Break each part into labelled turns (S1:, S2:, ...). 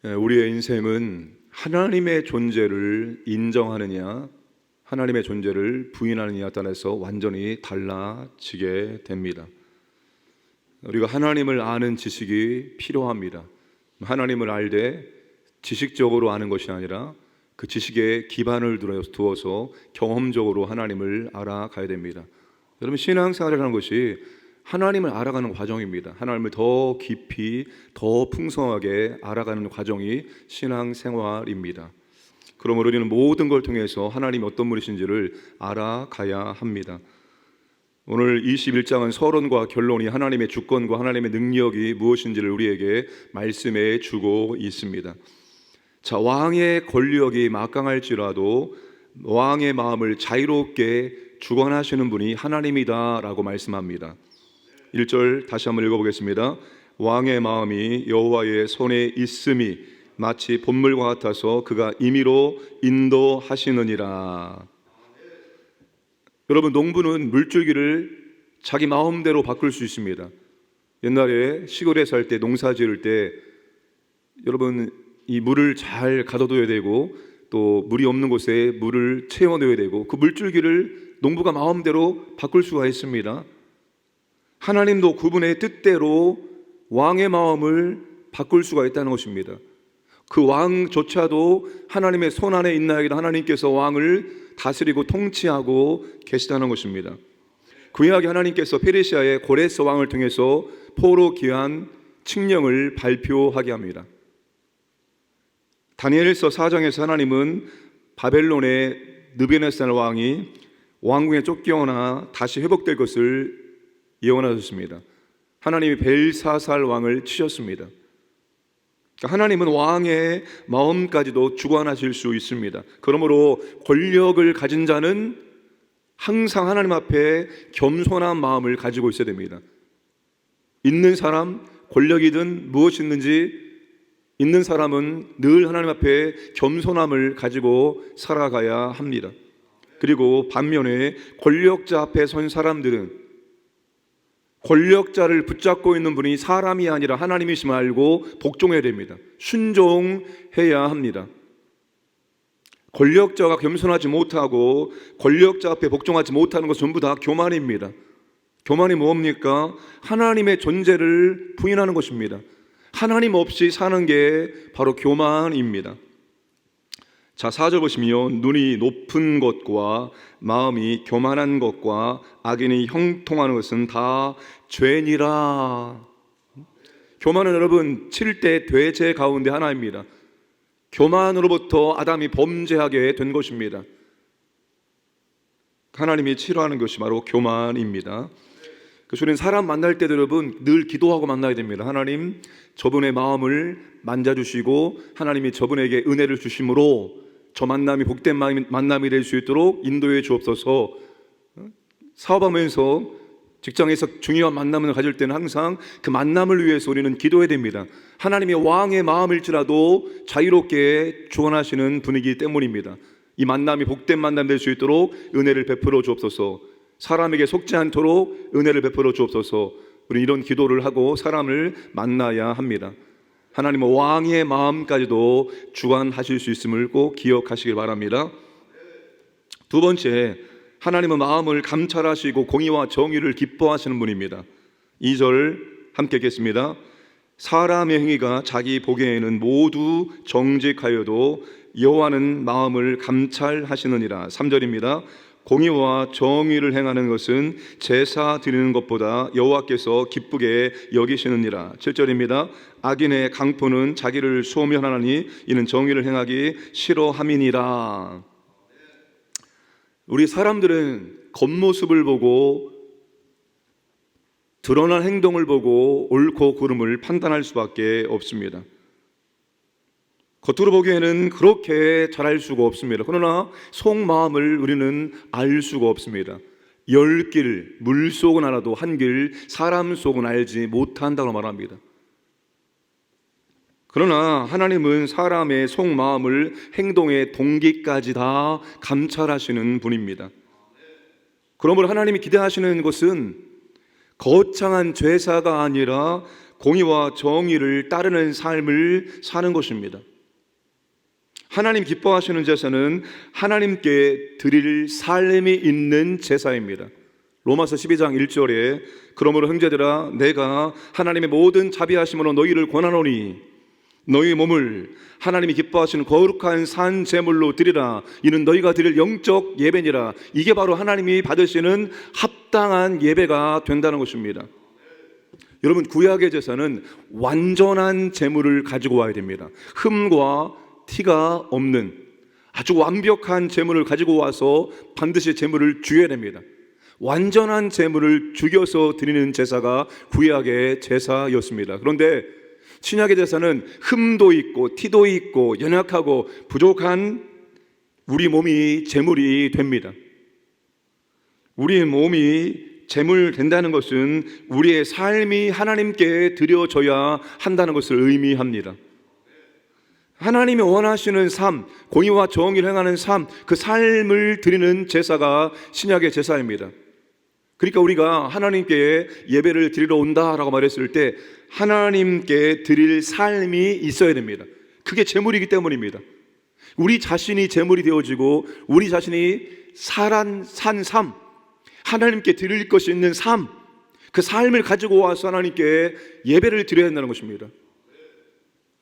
S1: 우리의 인생은 하나님의 존재를 인정하느냐, 하나님의 존재를 부인하느냐에 따라서 완전히 달라지게 됩니다. 우리가 하나님을 아는 지식이 필요합니다. 하나님을 알되 지식적으로 아는 것이 아니라 그 지식에 기반을 두어서 경험적으로 하나님을 알아가야 됩니다. 여러분, 신앙생활이라는 것이 하나님을 알아가는 과정입니다. 하나님을 더 깊이, 더 풍성하게 알아가는 과정이 신앙생활입니다. 그러므로 우리는 모든 걸 통해서 하나님이 어떤 분이신지를 알아가야 합니다. 오늘 21장은 서론과 결론이 하나님의 주권과 하나님의 능력이 무엇인지를 우리에게 말씀해 주고 있습니다. 자, 왕의 권력이 막강할지라도 왕의 마음을 자유롭게 주관하시는 분이 하나님이다라고 말씀합니다. 1절 다시 한번 읽어보겠습니다. 왕의 마음이 여호와의 손에 있음이 마치 봇물과 같아서 그가 임의로 인도하시느니라. 여러분, 농부는 물줄기를 자기 마음대로 바꿀 수 있습니다. 옛날에 시골에 살 때 농사 지을 때 여러분, 이 물을 잘 가둬둬야 되고 또 물이 없는 곳에 물을 채워넣어야 되고 그 물줄기를 농부가 마음대로 바꿀 수가 있습니다. 하나님도 그분의 뜻대로 왕의 마음을 바꿀 수가 있다는 것입니다. 그 왕조차도 하나님의 손 안에 있나이다. 하나님께서 왕을 다스리고 통치하고 계시다는 것입니다. 구약에 하나님께서 페르시아의 고레스 왕을 통해서 포로 귀환 칙령을 발표하게 합니다. 다니엘서 4장에서 하나님은 바벨론의 느부갓네살 왕이 왕궁에 쫓겨나 다시 회복될 것을 예언하셨습니다. 하나님이 벨사살 왕을 치셨습니다. 하나님은 왕의 마음까지도 주관하실 수 있습니다. 그러므로 권력을 가진 자는 항상 하나님 앞에 겸손한 마음을 가지고 있어야 됩니다. 있는 사람, 권력이든 무엇이든지 있는 사람은 늘 하나님 앞에 겸손함을 가지고 살아가야 합니다. 그리고 반면에 권력자 앞에 선 사람들은 권력자를 붙잡고 있는 분이 사람이 아니라 하나님이심을 알고 복종해야 됩니다. 순종해야 합니다. 권력자가 겸손하지 못하고 권력자 앞에 복종하지 못하는 것은 전부 다 교만입니다. 교만이 뭡니까? 하나님의 존재를 부인하는 것입니다. 하나님 없이 사는 게 바로 교만입니다. 자, 4절 보시면 눈이 높은 것과 마음이 교만한 것과 악인이 형통하는 것은 다 죄니라. 교만은 여러분 7대 죄 가운데 하나입니다. 교만으로부터 아담이 범죄하게 된 것입니다. 하나님이 싫어하는 것이 바로 교만입니다. 그래서 우리는 사람 만날 때도 여러분 늘 기도하고 만나야 됩니다. 하나님, 저분의 마음을 만져주시고 하나님이 저분에게 은혜를 주심으로 저 만남이 복된 만남이 될 수 있도록 인도해 주옵소서. 사업하면서 직장에서 중요한 만남을 가질 때는 항상 그 만남을 위해서 우리는 기도해야 됩니다. 하나님의 왕의 마음일지라도 자유롭게 주관하시는 분이기 때문입니다. 이 만남이 복된 만남 될 수 있도록 은혜를 베풀어 주옵소서. 사람에게 속지 않도록 은혜를 베풀어 주옵소서. 우리 이런 기도를 하고 사람을 만나야 합니다. 하나님은 왕의 마음까지도 주관하실 수 있음을 꼭 기억하시길 바랍니다. 두 번째, 하나님은 마음을 감찰하시고 공의와 정의를 기뻐하시는 분입니다. 2절 함께 읽겠습니다. 사람의 행위가 자기 보기에는 모두 정직하여도 여호와는 마음을 감찰하시느니라. 3절입니다. 공의와 정의를 행하는 것은 제사 드리는 것보다 여호와께서 기쁘게 여기시느니라. 7절입니다. 악인의 강포는 자기를 소멸하나니 이는 정의를 행하기 싫어함이니라. 우리 사람들은 겉모습을 보고 드러난 행동을 보고 옳고 그름을 판단할 수밖에 없습니다. 겉으로 보기에는 그렇게 잘할 수가 없습니다. 그러나 속마음을 우리는 알 수가 없습니다. 10길 물속은 알아도 한 길 사람 속은 알지 못한다고 말합니다. 그러나 하나님은 사람의 속마음을 행동의 동기까지 다 감찰하시는 분입니다. 그러므로 하나님이 기대하시는 것은 거창한 죄사가 아니라 공의와 정의를 따르는 삶을 사는 것입니다. 하나님 기뻐하시는 제사는 하나님께 드릴 삶이 있는 제사입니다. 로마서 12장 1절에 그러므로 형제들아 내가 하나님의 모든 자비하심으로 너희를 권하노니 너희 몸을 하나님이 기뻐하시는 거룩한 산 제물로 드리라. 이는 너희가 드릴 영적 예배니라. 이게 바로 하나님이 받으시는 합당한 예배가 된다는 것입니다. 여러분, 구약의 제사는 완전한 제물을 가지고 와야 됩니다. 흠과 티가 없는 아주 완벽한 제물을 가지고 와서 반드시 제물을 드려야 됩니다. 완전한 제물을 죽여서 드리는 제사가 구약의 제사였습니다. 그런데 신약의 제사는 흠도 있고 티도 있고 연약하고 부족한 우리 몸이 제물이 됩니다. 우리 몸이 제물 된다는 것은 우리의 삶이 하나님께 드려져야 한다는 것을 의미합니다. 하나님이 원하시는 삶, 공의와 정의를 행하는 삶, 그 삶을 드리는 제사가 신약의 제사입니다. 그러니까 우리가 하나님께 예배를 드리러 온다라고 말했을 때 하나님께 드릴 삶이 있어야 됩니다. 그게 제물이기 때문입니다. 우리 자신이 제물이 되어지고 우리 자신이 산 삶, 하나님께 드릴 것이 있는 삶, 그 삶을 가지고 와서 하나님께 예배를 드려야 한다는 것입니다.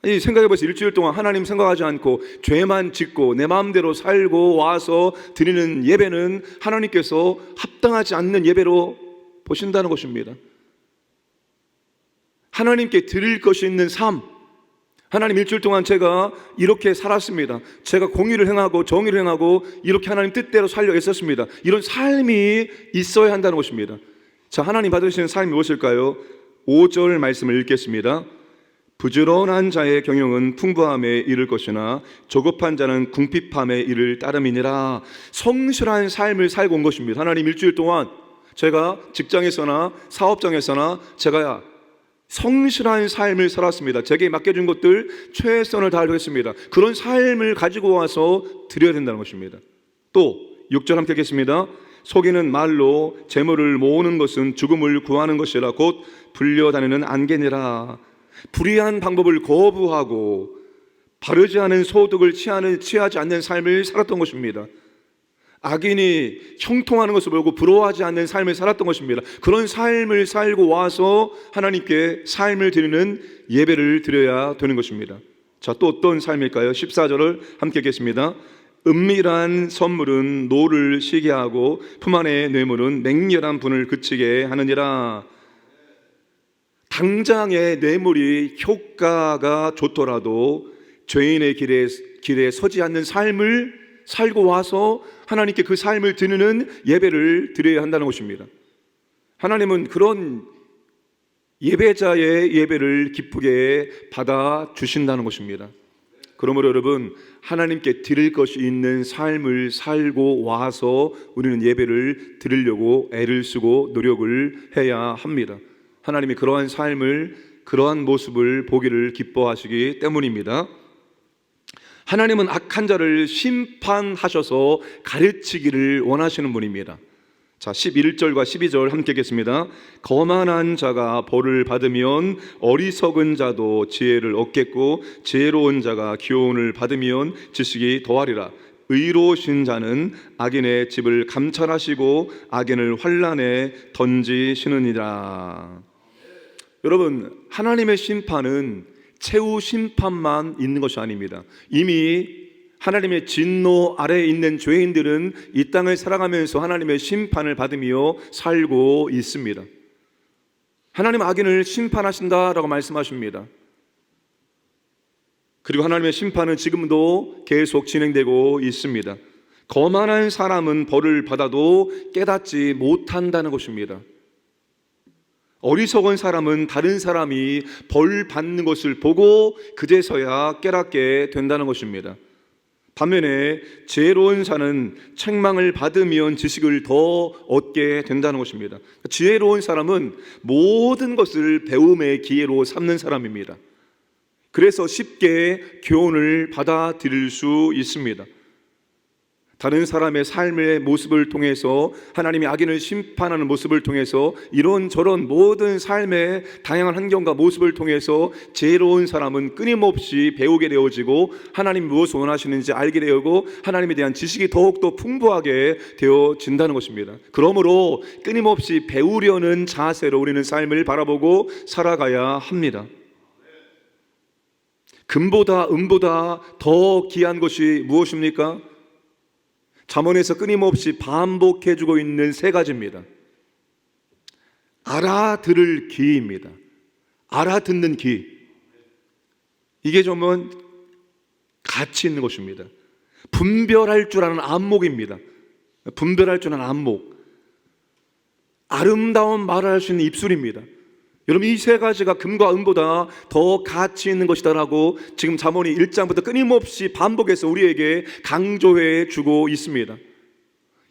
S1: 아니, 생각해보세요. 일주일 동안 하나님 생각하지 않고 죄만 짓고 내 마음대로 살고 와서 드리는 예배는 하나님께서 합당하지 않는 예배로 보신다는 것입니다. 하나님께 드릴 것이 있는 삶, 하나님 일주일 동안 제가 이렇게 살았습니다. 제가 공의를 행하고 정의를 행하고 이렇게 하나님 뜻대로 살려 애썼습니다. 이런 삶이 있어야 한다는 것입니다. 자, 하나님 받으시는 삶이 무엇일까요? 5절 말씀을 읽겠습니다. 부지런한 자의 경영은 풍부함에 이를 것이나 조급한 자는 궁핍함에 이를 따름이니라. 성실한 삶을 살고 온 것입니다. 하나님 일주일 동안 제가 직장에서나 사업장에서나 제가 성실한 삶을 살았습니다. 제게 맡겨준 것들 최선을 다하겠습니다. 그런 삶을 가지고 와서 드려야 된다는 것입니다. 또 6절 함께 하겠습니다. 속이는 말로 재물을 모으는 것은 죽음을 구하는 것이라 곧 불려다니는 안개니라. 불의한 방법을 거부하고 바르지 않은 소득을 취하지 않는 삶을 살았던 것입니다. 악인이 형통하는 것을 보고 부러워하지 않는 삶을 살았던 것입니다. 그런 삶을 살고 와서 하나님께 삶을 드리는 예배를 드려야 되는 것입니다. 자, 또 어떤 삶일까요? 14절을 함께 읽겠습니다. 은밀한 선물은 노를 쉬게 하고 품 안의 뇌물은 맹렬한 분을 그치게 하느니라. 당장의 뇌물이 효과가 좋더라도 죄인의 길에 서지 않는 삶을 살고 와서 하나님께 그 삶을 드리는 예배를 드려야 한다는 것입니다. 하나님은 그런 예배자의 예배를 기쁘게 받아 주신다는 것입니다. 그러므로 여러분, 하나님께 드릴 것이 있는 삶을 살고 와서 우리는 예배를 드리려고 애를 쓰고 노력을 해야 합니다. 하나님이 그러한 삶을, 그러한 모습을 보기를 기뻐하시기 때문입니다. 하나님은 악한 자를 심판하셔서 가르치기를 원하시는 분입니다. 자, 11절과 12절 함께 읽겠습니다. 거만한 자가 벌을 받으면 어리석은 자도 지혜를 얻겠고 지혜로운 자가 교훈을 받으면 지식이 더하리라. 의로우신 자는 악인의 집을 감찰하시고 악인을 환난에 던지시느니라. 여러분, 하나님의 심판은 최후 심판만 있는 것이 아닙니다. 이미 하나님의 진노 아래에 있는 죄인들은 이 땅을 살아가면서 하나님의 심판을 받으며 살고 있습니다. 하나님 악인을 심판하신다라고 말씀하십니다. 그리고 하나님의 심판은 지금도 계속 진행되고 있습니다. 거만한 사람은 벌을 받아도 깨닫지 못한다는 것입니다. 어리석은 사람은 다른 사람이 벌 받는 것을 보고 그제서야 깨닫게 된다는 것입니다. 반면에 지혜로운 자는 책망을 받으면 지식을 더 얻게 된다는 것입니다. 지혜로운 사람은 모든 것을 배움의 기회로 삼는 사람입니다. 그래서 쉽게 교훈을 받아들일 수 있습니다. 다른 사람의 삶의 모습을 통해서, 하나님이 악인을 심판하는 모습을 통해서, 이런저런 모든 삶의 다양한 환경과 모습을 통해서 지혜로운 사람은 끊임없이 배우게 되어지고, 하나님이 무엇을 원하시는지 알게 되고, 하나님에 대한 지식이 더욱더 풍부하게 되어진다는 것입니다. 그러므로 끊임없이 배우려는 자세로 우리는 삶을 바라보고 살아가야 합니다. 금보다 은보다 더 귀한 것이 무엇입니까? 잠언에서 끊임없이 반복해주고 있는 세 가지입니다. 알아들을 귀입니다. 알아듣는 귀. 이게 정말 가치 있는 것입니다. 분별할 줄 아는 안목입니다. 분별할 줄 아는 안목. 아름다운 말을 할 수 있는 입술입니다. 여러분, 이 세 가지가 금과 은보다 더 가치 있는 것이다라고 지금 잠언이 1장부터 끊임없이 반복해서 우리에게 강조해 주고 있습니다.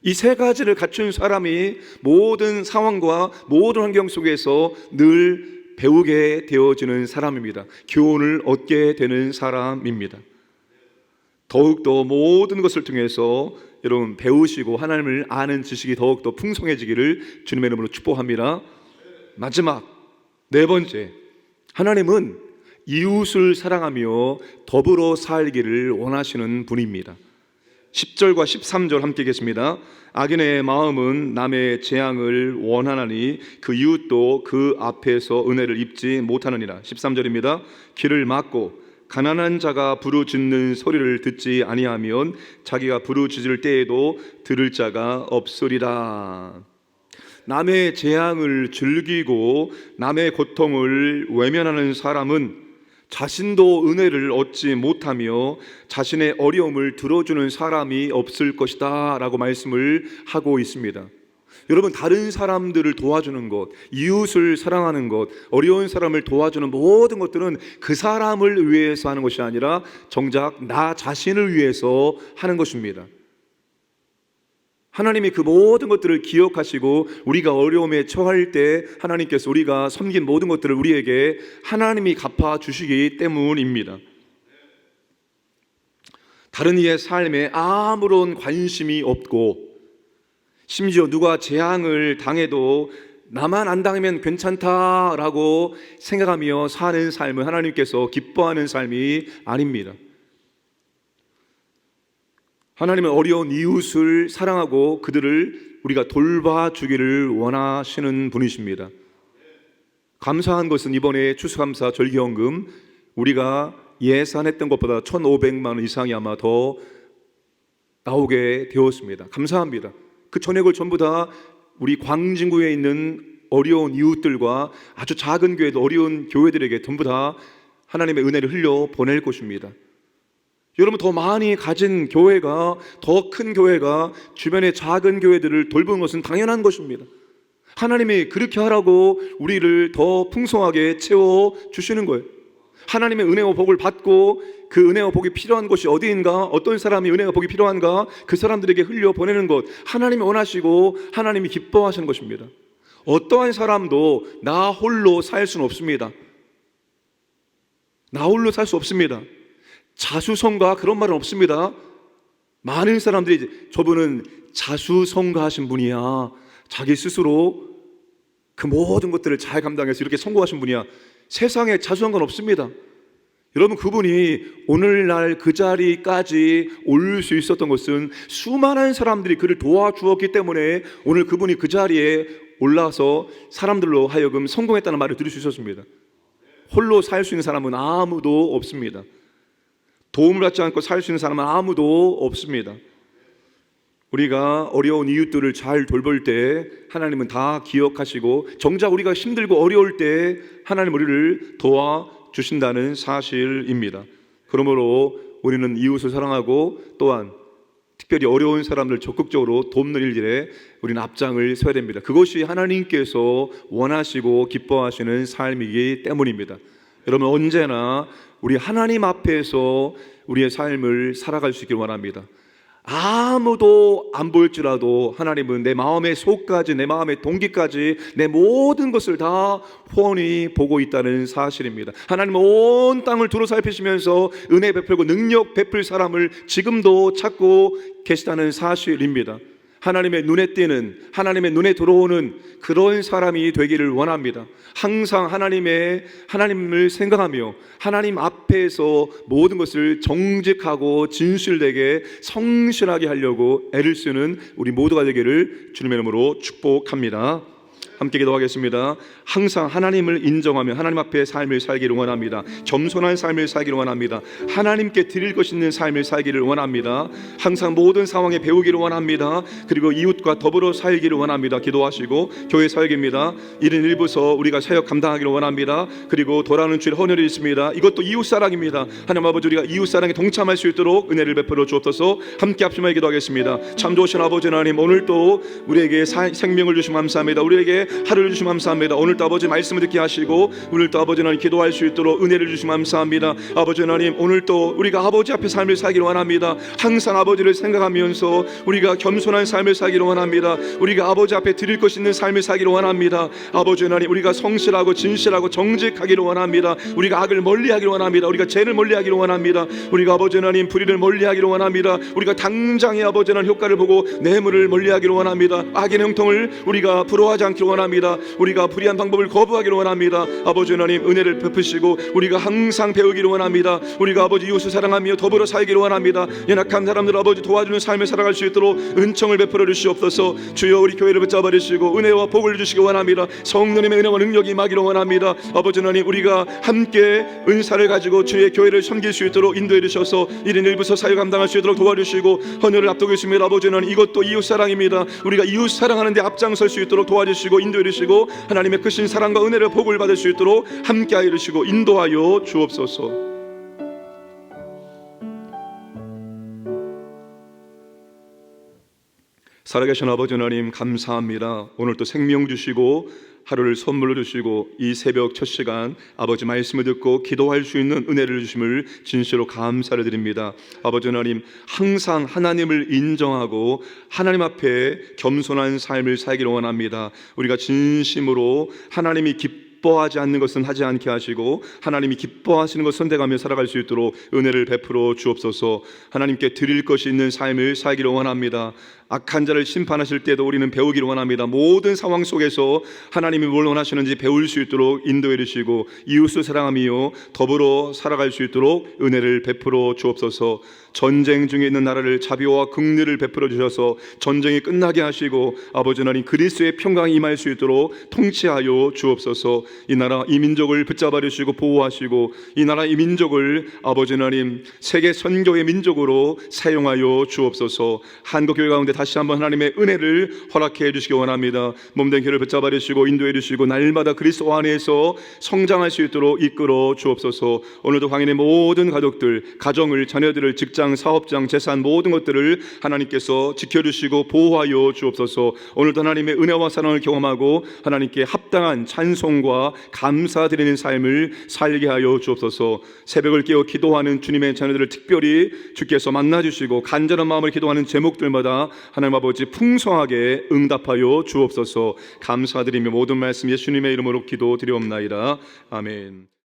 S1: 이 세 가지를 갖춘 사람이 모든 상황과 모든 환경 속에서 늘 배우게 되어지는 사람입니다. 교훈을 얻게 되는 사람입니다. 더욱더 모든 것을 통해서 여러분 배우시고 하나님을 아는 지식이 더욱더 풍성해지기를 주님의 이름으로 축복합니다. 마지막 네 번째, 하나님은 이웃을 사랑하며 더불어 살기를 원하시는 분입니다. 10절과 13절 함께 읽겠습니다. 악인의 마음은 남의 재앙을 원하나니 그 이웃도 그 앞에서 은혜를 입지 못하느니라. 13절입니다. 귀를 막고 가난한 자가 부르짖는 소리를 듣지 아니하면 자기가 부르짖을 때에도 들을 자가 없으리라. 남의 재앙을 즐기고 남의 고통을 외면하는 사람은 자신도 은혜를 얻지 못하며 자신의 어려움을 들어주는 사람이 없을 것이다 라고 말씀을 하고 있습니다. 여러분, 다른 사람들을 도와주는 것, 이웃을 사랑하는 것, 어려운 사람을 도와주는 모든 것들은 그 사람을 위해서 하는 것이 아니라 정작 나 자신을 위해서 하는 것입니다. 하나님이 그 모든 것들을 기억하시고 우리가 어려움에 처할 때 하나님께서 우리가 섬긴 모든 것들을 우리에게 하나님이 갚아주시기 때문입니다. 다른 이의 삶에 아무런 관심이 없고, 심지어 누가 재앙을 당해도 나만 안 당하면 괜찮다라고 생각하며 사는 삶은 하나님께서 기뻐하는 삶이 아닙니다. 하나님은 어려운 이웃을 사랑하고 그들을 우리가 돌봐주기를 원하시는 분이십니다. 감사한 것은 이번에 추수감사 절기헌금 우리가 예산했던 것보다 1,500만 원 이상이 아마 더 나오게 되었습니다. 감사합니다. 그 전액을 전부 다 우리 광진구에 있는 어려운 이웃들과 아주 작은 교회도 어려운 교회들에게 전부 다 하나님의 은혜를 흘려 보낼 것입니다. 여러분, 더 많이 가진 교회가, 더 큰 교회가 주변의 작은 교회들을 돌보는 것은 당연한 것입니다. 하나님이 그렇게 하라고 우리를 더 풍성하게 채워주시는 거예요. 하나님의 은혜와 복을 받고 그 은혜와 복이 필요한 곳이 어디인가, 어떤 사람이 은혜와 복이 필요한가, 그 사람들에게 흘려보내는 것, 하나님이 원하시고 하나님이 기뻐하시는 것입니다. 어떠한 사람도 나 홀로 살 수는 없습니다. 나 홀로 살 수 없습니다. 자수성가 그런 말은 없습니다. 많은 사람들이 저분은 자수성가하신 분이야, 자기 스스로 그 모든 것들을 잘 감당해서 이렇게 성공하신 분이야. 세상에 자수성가는 없습니다. 여러분, 그분이 오늘날 그 자리까지 올 수 있었던 것은 수많은 사람들이 그를 도와주었기 때문에 오늘 그분이 그 자리에 올라서 사람들로 하여금 성공했다는 말을 들을 수 있었습니다. 홀로 살 수 있는 사람은 아무도 없습니다. 도움을 받지 않고 살 수 있는 사람은 아무도 없습니다. 우리가 어려운 이웃들을 잘 돌볼 때 하나님은 다 기억하시고, 정작 우리가 힘들고 어려울 때 하나님 우리를 도와주신다는 사실입니다. 그러므로 우리는 이웃을 사랑하고 또한 특별히 어려운 사람들 적극적으로 돕는 일들에 우리는 앞장을 서야 됩니다. 그것이 하나님께서 원하시고 기뻐하시는 삶이기 때문입니다. 여러분, 언제나 우리 하나님 앞에서 우리의 삶을 살아갈 수 있기를 원합니다. 아무도 안 보일지라도 하나님은 내 마음의 속까지, 내 마음의 동기까지, 내 모든 것을 다 훤히 보고 있다는 사실입니다. 하나님은 온 땅을 두루 살피시면서 은혜 베풀고 능력 베풀 사람을 지금도 찾고 계시다는 사실입니다. 하나님의 눈에 띄는, 하나님의 눈에 들어오는 그런 사람이 되기를 원합니다. 항상 하나님을 생각하며 하나님 앞에서 모든 것을 정직하고 진실되게 성실하게 하려고 애를 쓰는 우리 모두가 되기를 주님의 이름으로 축복합니다. 함께 기도하겠습니다. 항상 하나님을 인정하며 하나님 앞에 삶을 살기를 원합니다. 겸손한 삶을 살기를 원합니다. 하나님께 드릴 것 있는 삶을 살기를 원합니다. 항상 모든 상황에 배우기를 원합니다. 그리고 이웃과 더불어 살기를 원합니다. 기도하시고 교회 설계입니다. 1인 1부서 우리가 사역 감당하기를 원합니다. 그리고 돌아오는 주일 헌혈이 있습니다. 이것도 이웃사랑입니다. 하나님 아버지, 우리가 이웃사랑에 동참할 수 있도록 은혜를 베풀어 주옵소서. 함께 합심하여 기도하겠습니다. 참 좋으신 아버지 하나님, 오늘도 우리에게 생명을 주시면 감사합니다. 우리에게 하루를 주시면 감사합니다. 오늘도 아버지 말씀을 듣게 하시고 오늘도 아버지 하나님 기도할 수 있도록 은혜를 주시면 감사합니다. 아버지 하나님, 오늘도 우리가 아버지 앞에 삶을 살기를 원합니다. 항상 아버지를 생각하면서 우리가 겸손한 삶을 살기를 원합니다. 우리가 아버지 앞에 드릴 것 있는 삶을 살기를 원합니다. 아버지 하나님, 우리가 성실하고 진실하고 정직하기를 원합니다. 우리가 악을 멀리하기를 원합니다. 우리가 죄를 멀리하기를 원합니다. 우리가 아버지 하나님 불의를 멀리하기를 원합니다. 우리가 당장의 아버지 하나님 효과를 보고 뇌물을 멀리하기를 원합니다. 악의 형통을 우리가 부러워하지 않기를 원합니다. 우리가 불의한 방법을 거부하기를 원합니다. 아버지 하나님, 은혜를 베푸시고 우리가 항상 배우기를 원합니다. 우리가 아버지 이웃을 사랑하며 더불어 살기를 원합니다. 연약한 사람들 아버지 도와주는 삶을 살아갈 수 있도록 은총을 베풀어 주시옵소서. 주여, 우리 교회를 붙잡아 주시고 은혜와 복을 주시기 원합니다. 성령님의 은혜와 능력이 임하기를 원합니다. 아버지 하나님, 우리가 함께 은사를 가지고 주의 교회를 섬길 수 있도록 인도해 주셔서 1인 1부서 사역 감당할 수 있도록 도와주시고 헌혈을 앞두고 있습니다. 아버지 하나님, 이것도 이웃사랑입니다. 우리가 이웃 사랑하는 데 앞장설 수 있도록 도와주시고 인도해 주시고 하나님의 크신 사랑과 은혜를 복을 받을 수 있도록 함께하여 주시고 인도하여 주옵소서. 살아계신 아버지 하나님, 감사합니다. 오늘도 생명 주시고 하루를 선물로 주시고 이 새벽 첫 시간 아버지 말씀을 듣고 기도할 수 있는 은혜를 주심을 진실로 감사를 드립니다. 아버지 하나님, 항상 하나님을 인정하고 하나님 앞에 겸손한 삶을 살기를 원합니다. 우리가 진심으로 하나님이 기뻐하지 않는 것은 하지 않게 하시고 하나님이 기뻐하시는 것 선택하며 살아갈 수 있도록 은혜를 베풀어 주옵소서. 하나님께 드릴 것이 있는 삶을 살기를 원합니다. 악한 자를 심판하실 때도 우리는 배우기를 원합니다. 모든 상황 속에서 하나님이 뭘 원하시는지 배울 수 있도록 인도해 주시고 이웃을 사랑하며 더불어 살아갈 수 있도록 은혜를 베풀어 주옵소서. 전쟁 중에 있는 나라를 자비와 긍휼을 베풀어 주셔서 전쟁이 끝나게 하시고 아버지 하나님 그리스도의 평강이 임할 수 있도록 통치하여 주옵소서. 이 나라 이 민족을 붙잡아 주시고 보호하시고 이 나라 이 민족을 아버지 하나님 세계 선교의 민족으로 사용하여 주옵소서. 한국교회 가운데 다시 한번 하나님의 은혜를 허락해 주시기 원합니다. 몸된 교회를 붙잡아 주시고 인도해 주시고 날마다 그리스도 안에서 성장할 수 있도록 이끌어 주옵소서. 오늘도 광인의 모든 가족들, 가정을, 자녀들을, 직장, 사업장, 재산 모든 것들을 하나님께서 지켜주시고 보호하여 주옵소서. 오늘도 하나님의 은혜와 사랑을 경험하고 하나님께 합당한 찬송과 감사드리는 삶을 살게 하여 주옵소서. 새벽을 깨어 기도하는 주님의 자녀들을 특별히 주께서 만나주시고 간절한 마음을 기도하는 제목들마다 하나님 아버지 풍성하게 응답하여 주옵소서. 감사드리며 모든 말씀 예수님의 이름으로 기도드리옵나이다. 아멘.